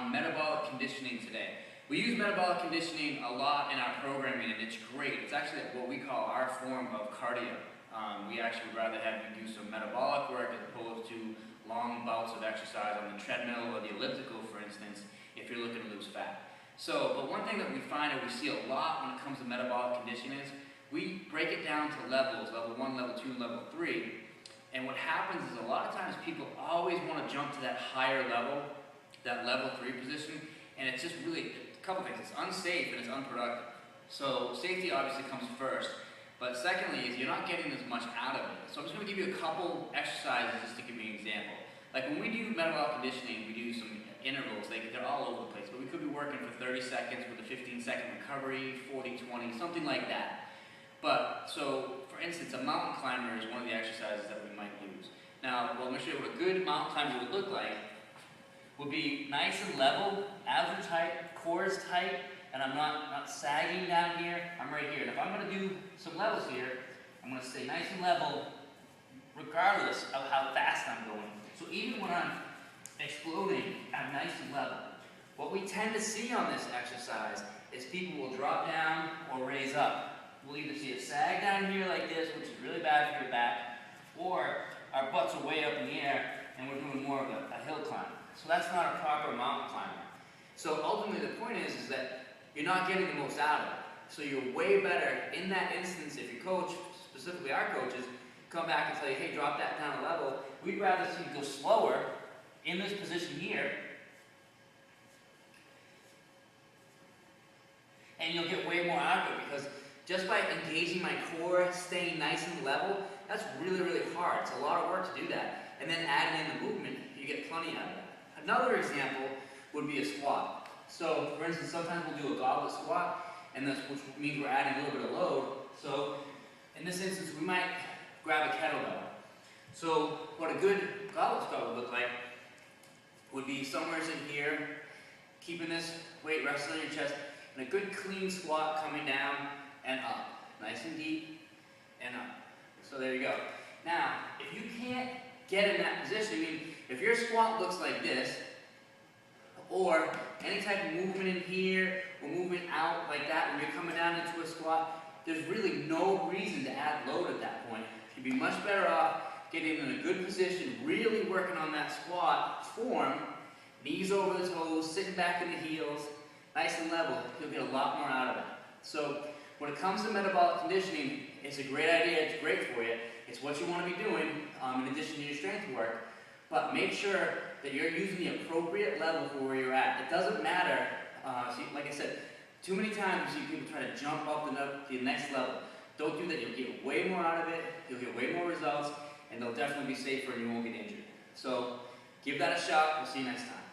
on metabolic conditioning today. We use metabolic conditioning a lot in our programming, and it's great. It's actually what we call our form of cardio. We actually would rather have you do some metabolic work as opposed to long bouts of exercise on the treadmill or the elliptical, for instance, if you're looking to lose fat. But one thing that we find that we see a lot when it comes to metabolic conditioning is we break it down to levels, level 1, level 2, and level 3. And what happens is a lot of times people always want to jump to that higher level, that level 3 position, and it's just really a couple things. It's unsafe and it's unproductive. So safety obviously comes first, but secondly is you're not getting as much out of it. So I'm just going to give you a couple exercises just to give you an example. Like when we do metabolic conditioning, we do some intervals. They're all over the place, but we could be working for 30 seconds with a 15-second recovery, 40-20, something like that. So for instance, a mountain climber is one of the exercises that we might use. Now, I'm going to show you what a good mountain climber would look like. Would be nice and level, abs are tight, core is tight, and I'm not sagging down here. I'm right here. And if I'm going to do some levels here, I'm going to stay nice and level regardless of how fast I'm going. So even when I'm exploding, I'm nice and level. What we tend to see on this exercise is people will drop down or raise up. We'll either see a sag down here like this, which is really bad for your back, or our butts are way up in the air and we're doing more of a hill climb. So that's not a proper mountain climber. So ultimately the point is that you're not getting the most out of it. So you're way better in that instance if your coach, specifically our coaches, come back and tell you, hey, drop that down a level. We'd rather see you go slower in this position here, and you'll get way more out of it because just by engaging my core, staying nice and level, that's really, really hard. It's a lot of work to do that. And then adding in the movement, you get plenty out of it. Another example would be a squat. So, for instance, sometimes we'll do a goblet squat, which means we're adding a little bit of load. So, in this instance, we might grab a kettlebell. So, what a good goblet squat would look like would be somewhere in here, keeping this weight resting on your chest, and a good clean squat coming down and up. Nice and deep and up. So there you go. Now, if you can't get in that position, if your squat looks like this, or any type of movement in here, or movement out like that when you're coming down into a squat, there's really no reason to add load at that point. You'd be much better off getting in a good position, really working on that squat form, knees over the toes, sitting back in the heels, nice and level. You'll get a lot more out of it. So when it comes to metabolic conditioning, it's a great idea, it's great for you. It's what you want to be doing in addition to your strength work. But make sure that you're using the appropriate level for where you're at. It doesn't matter, like I said, too many times you see people try to jump up to the next level. Don't do that, you'll get way more out of it, you'll get way more results, and they'll definitely be safer and you won't get injured. So give that a shot, we'll see you next time.